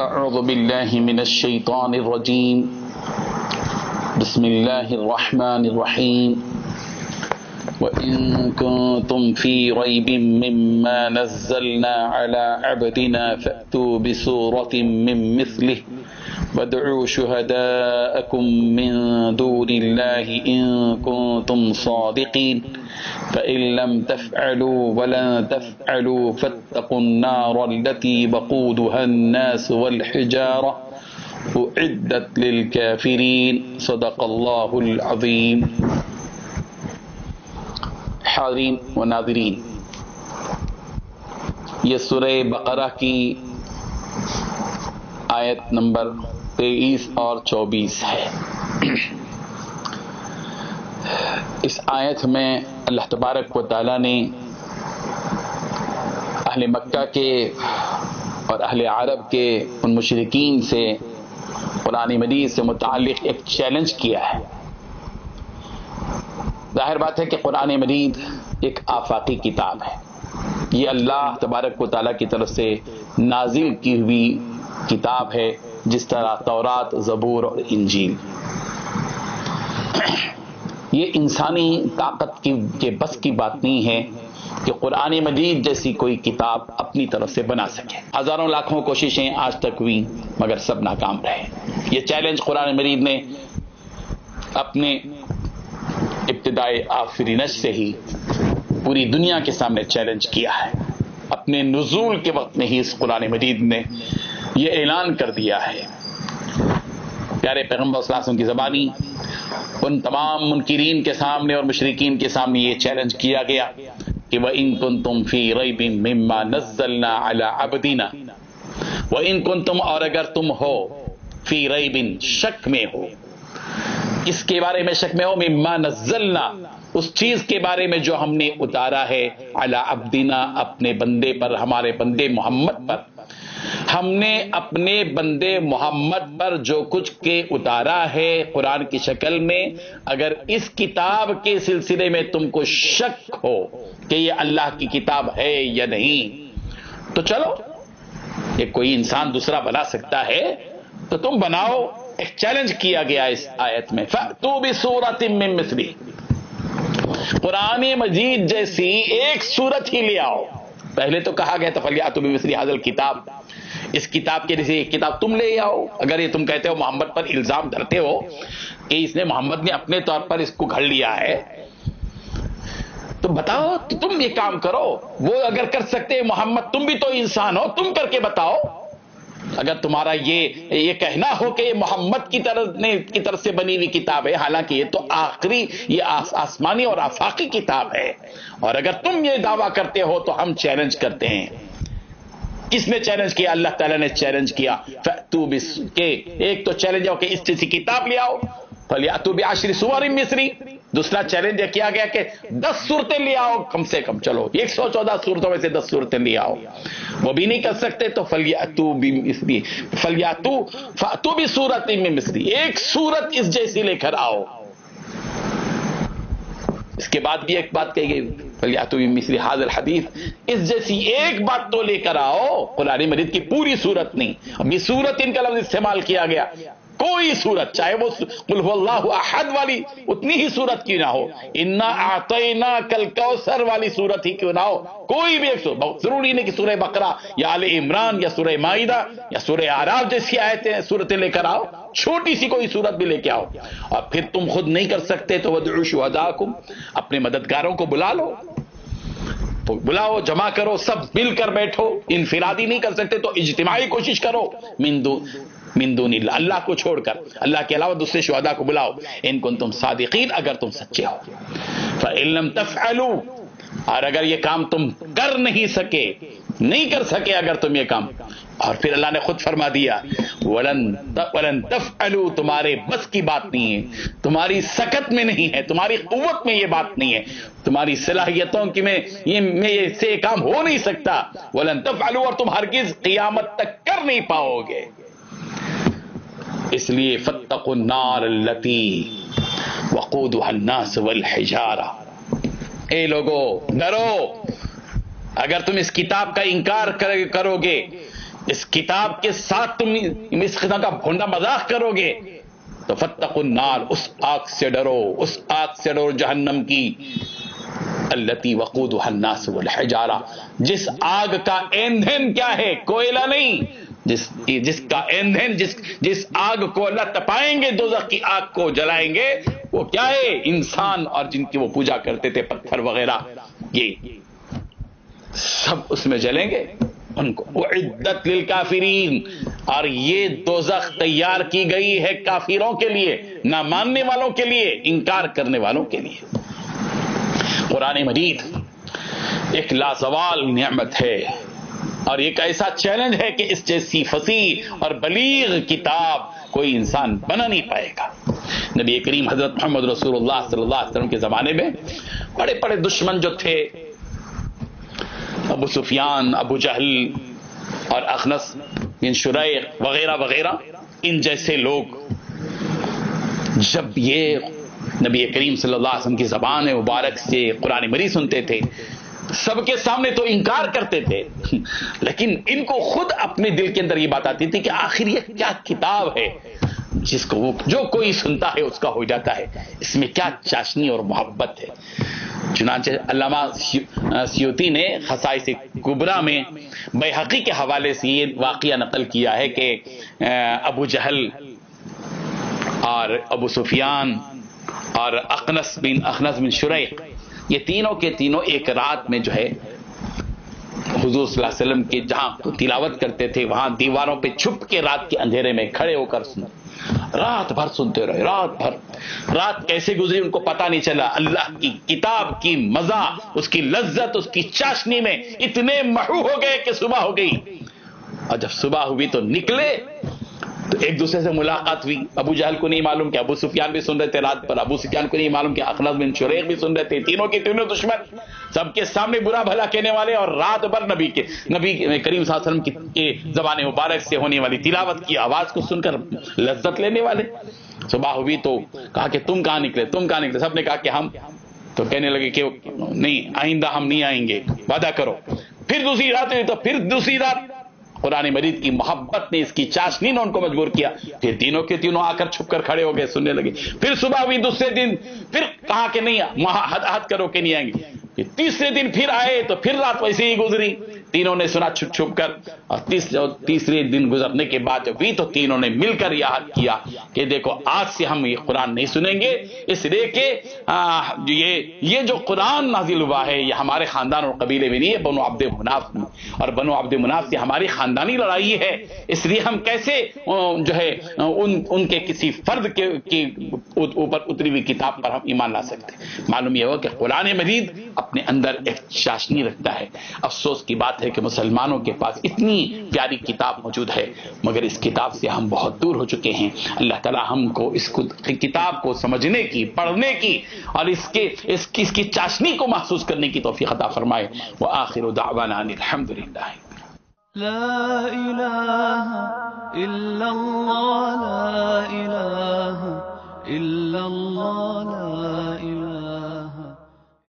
أعوذ بالله من الشيطان الرجيم بسم الله الرحمن الرحيم وإن كنتم في ريب مما نزلنا على عبدنا فأتوا بسورة من مثله وادعوا شهداءكم من دون الله إن كنتم صادقين فإن لم تفعلوا ولن تفعلوا فاتقوا النار التي وقودها الناس والحجارة أعدت للكافرين صدق الله العظيم. حاضرین و ناظرین، یہ سورہ بقرہ کی آیت نمبر 23 اور 24 ہے. اس آیت میں اللہ تبارک و تعالی نے اہل مکہ کے اور اہل عرب کے ان مشرکین سے قرآن مجید سے متعلق ایک چیلنج کیا ہے. ظاہر بات ہے کہ قرآن مجید ایک آفاقی کتاب ہے. یہ اللہ تبارک و تعالیٰ کی طرف سے نازل کی ہوئی کتاب ہے، جس طرح تورات، زبور اور انجیل. یہ انسانی طاقت کے بس کی بات نہیں ہے کہ قرآن مجید جیسی کوئی کتاب اپنی طرف سے بنا سکے. ہزاروں لاکھوں کوششیں آج تک ہوئی مگر سب ناکام رہے. یہ چیلنج قرآن مجید نے اپنے ابتدائے آفرینش سے ہی پوری دنیا کے سامنے چیلنج کیا ہے. اپنے نزول کے وقت میں ہی اس قرآن مجید نے یہ اعلان کر دیا ہے. پیارے پیغمبر صلی اللہ علیہ وسلم کی زبانی ان تمام منکرین کے سامنے اور مشرکین کے سامنے یہ چیلنج کیا گیا کہ وَإِن كُنتُمْ فِي رَيْبٍ مِّمَّا نَزَّلْنَا عَلَىٰ عَبْدِنَا، وَإِن كُنتُمْ، اور اگر تم ہو، فی ریبن، شک میں ہو. کس کے بارے میں شک میں ہو؟ مما نزلنا، اس چیز کے بارے میں جو ہم نے اتارا ہے، علی عبدنا، اپنے بندے پر، ہمارے بندے محمد پر. ہم نے اپنے بندے محمد پر جو کچھ کے اتارا ہے قرآن کی شکل میں، اگر اس کتاب کے سلسلے میں تم کو شک ہو کہ یہ اللہ کی کتاب ہے یا نہیں، تو چلو، یہ کوئی انسان دوسرا بنا سکتا ہے تو تم بناؤ. ایک چیلنج کیا گیا اس آیت میں، فَأْتُوا بِسُورَةٍ مِّن مِّثْلِهِ، قرآن مجید جیسی ایک سورت ہی لے آؤ. پہلے تو کہا گیا تھا فَلْيَأْتُوا بِمِثْلِ هَذَا الْكِتَابِ، اس کتاب کے جیسے ایک کتاب تم لے آؤ. اگر یہ تم کہتے ہو، محمد پر الزام دھرتے ہو کہ اس نے محمد نے اپنے طور پر اس کو گھڑ لیا ہے، تو بتاؤ، تو تم یہ کام کرو. وہ اگر کر سکتے محمد، تم بھی تو انسان ہو، تم کر کے بتاؤ. اگر تمہارا یہ کہنا ہو کہ یہ محمد کی طرف سے بنی ہوئی کتاب ہے، حالانکہ یہ تو آخری، یہ آسمانی اور آفاقی کتاب ہے، اور اگر تم یہ دعویٰ کرتے ہو تو ہم چیلنج کرتے ہیں. کس نے چیلنج کیا؟ اللہ تعالیٰ نے چیلنج کیا. کہ ایک تو چیلنج ہو کہ اس جیسی کتاب لے آؤ، فَلْيَأْتُوا بِعَشْرِ سُوَرٍ مِّثْلِهِ. دوسرا چیلنج یہ کیا گیا کہ 10 صورتیں لے آؤ کم سے کم. چلو 114 صورتوں میں سے 10 صورتیں لے آؤ. وہ بھی نہیں کر سکتے تو فَلْيَأْتُوا بِمِثْلِهِ، فَأْتُوا بِسُورَةٍ مِّن مِّثْلِهِ، ایک صورت اس جیسی لے کر آؤ. اس کے بعد بھی ایک بات کہی گئی، فَلْيَأْتُوا بِمِثْلِ هَذَا الْحَدِيثِ، اس جیسی ایک بات تو لے کر آؤ. قرآن مجید کی پوری صورت نہیں، ابھی صورت ان کا لفظ استعمال کیا گیا. کوئی صورت، چاہے وہ قل هو اللہ احد والی اتنی ہی صورت کیوں نہ ہو، انا اعطیناک الکوثر والی صورت ہی کیوں نہ ہو، کوئی بھی ایک صورت. ضروری نہیں کہ سورہ بقرہ یا آل عمران یا سورہ مائدہ یا سورہ اعراف جیسی آیتیں صورتیں لے کر آؤ. چھوٹی سی کوئی صورت بھی لے کے آؤ. اور پھر تم خود نہیں کر سکتے تو وادعوا شہداءکم، اپنے مددگاروں کو بلا لو، بلاؤ، جمع کرو، سب مل کر بیٹھو. انفرادی نہیں کر سکتے تو اجتماعی کوشش کرو. من دون اللہ، اللہ کو چھوڑ کر، اللہ کے علاوہ دوسرے شہداء کو بلاؤ. ان کنتم صادقین، اگر تم سچے ہو. فإن لم تفعلوا، اور اگر یہ کام تم کر نہیں سکے، نہیں کر سکے اگر تم یہ کام، اور پھر اللہ نے خود فرما دیا ولن تفعلوا، تمہارے بس کی بات نہیں ہے، تمہاری سکت میں نہیں ہے، تمہاری قوت میں یہ بات نہیں ہے، تمہاری صلاحیتوں کی میں سے کام ہو نہیں سکتا. ولن تفعلوا، اور تم ہرگز قیامت تک کر نہیں پاؤ گے. اس لیے فاتقوا النار التي وقودها الناس والحجارہ، اے لوگو ڈرو، اگر تم اس کتاب کا انکار کرو گے اس کتاب کے ساتھ تم اس قسم کا بھونڈا مذاق کرو گے تو فاتقوا النار، اس آگ سے ڈرو، اس آگ سے ڈرو جہنم کی، التی وقودها الناس والحجارہ، جس آگ کا ایندھن کیا ہے؟ کوئلہ نہیں، جس کا ایندھن جس آگ کو اللہ تپائیں گے، دوزخ کی آگ کو جلائیں گے، وہ کیا ہے؟ انسان اور جن کی وہ پوجا کرتے تھے، پتھر وغیرہ، یہ سب اس میں جلیں گے ان کو۔ اعدت للکافرین، اور یہ دوزخ تیار کی گئی ہے کافروں کے لیے، نہ ماننے والوں کے لیے، انکار کرنے والوں کے لیے۔ قرآن مجید ایک لازوال نعمت ہے، اور ایک ایسا چیلنج ہے کہ اس جیسی فصیح اور بلیغ کتاب کوئی انسان بنا نہیں پائے گا۔ نبی کریم حضرت محمد رسول اللہ صلی اللہ علیہ وسلم کے زمانے میں بڑے بڑے دشمن جو تھے، ابو سفیان، ابو جہل اور اخنس بن شریق وغیرہ وغیرہ، ان جیسے لوگ جب یہ نبی کریم صلی اللہ علیہ وسلم کی زبان مبارک سے قرآن مجید سنتے تھے، سب کے سامنے تو انکار کرتے تھے، لیکن ان کو خود اپنے دل کے اندر یہ بات آتی تھی کہ آخر یہ کیا کتاب ہے جس کو وہ جو کوئی سنتا ہے اس کا ہو جاتا ہے، اس میں کیا چاشنی اور محبت ہے۔ چنانچہ علامہ سیوطی نے خصائص کبریٰ میں بیہقی کے حوالے سے یہ واقعہ نقل کیا ہے کہ ابو جہل اور ابو سفیان اور اخنس بن شریق، یہ تینوں کے تینوں ایک رات میں جو ہے حضور صلی اللہ علیہ وسلم کے جہاں تلاوت کرتے تھے وہاں دیواروں پہ چھپ کے رات کے اندھیرے میں کھڑے ہو کر رات بھر سنتے رہے، رات بھر، رات کیسے گزری ان کو پتہ نہیں چلا۔ اللہ کی کتاب کی مزہ، اس کی لذت، اس کی چاشنی میں اتنے محو ہو گئے کہ صبح ہو گئی، اور جب صبح ہوئی تو نکلے تو ایک دوسرے سے ملاقات ہوئی۔ ابو جہل کو نہیں معلوم کہ ابو سفیان بھی سن رہے تھے رات پر، ابو سفیان کو نہیں معلوم کہ اخنس بن شریق بھی سن رہے تھے، تینوں کے تینوں دشمن سب کے سامنے برا بھلا کہنے والے، اور رات بھر نبی کریم صلی اللہ علیہ وسلم کی زبان مبارک سے ہونے والی تلاوت کی آواز کو سن کر لذت لینے والے۔ صبح ہوئی تو کہا کہ تم کہاں نکلے، تم کہاں نکلے؟ سب نے کہا کہ ہم، تو کہنے لگے کہ نہیں، آئندہ ہم نہیں آئیں گے، وعدہ کرو۔ پھر دوسری رات ہوئی تو پھر دوسری رات قرآن مجید کی محبت نے، اس کی چاشنی نے ان کو مجبور کیا، پھر تینوں کے تینوں آ کر چھپ کر کھڑے ہو گئے، سننے لگے۔ پھر صبح ہوئی دوسرے دن، پھر کہا کہ نہیں، وہاں حد کرو کہ نہیں آئیں گے۔ پھر تیسرے دن پھر آئے تو پھر رات ویسے ہی گزری، تینوں نے سنا چھپ چھپ کر، اور تیسرے دن گزرنے کے بعد جب بھی تو تینوں نے مل کر یاد کیا کہ دیکھو آج سے ہم یہ قرآن نہیں سنیں گے، اس لیے کہ یہ جو قرآن نازل ہوا ہے یہ ہمارے خاندان اور قبیلے میں نہیں ہے، بنو عبد مناف میں، اور بنو عبد مناف سے ہماری خاندانی لڑائی ہے، اس لیے ہم کیسے جو ہے ان کے کسی فرد کے اوپر اتری ہوئی کتاب پر ہم ایمان لا سکتے۔ معلوم یہ ہوا کہ قرآن مجید اپنے اندر ایک چاشنی رکھتا ہے۔ افسوس کی بات ہے کہ مسلمانوں کے پاس اتنی پیاری کتاب موجود ہے مگر اس کتاب سے ہم بہت دور ہو چکے ہیں۔ اللہ تعالی ہم کو اس کتاب کو سمجھنے کی، پڑھنے کی، اور اس کی چاشنی کو محسوس کرنے کی توفیق عطا فرمائے۔ وآخر دعوانا ان الحمدللہ۔ لا إله إلا الله، لا إله إلا الله، لا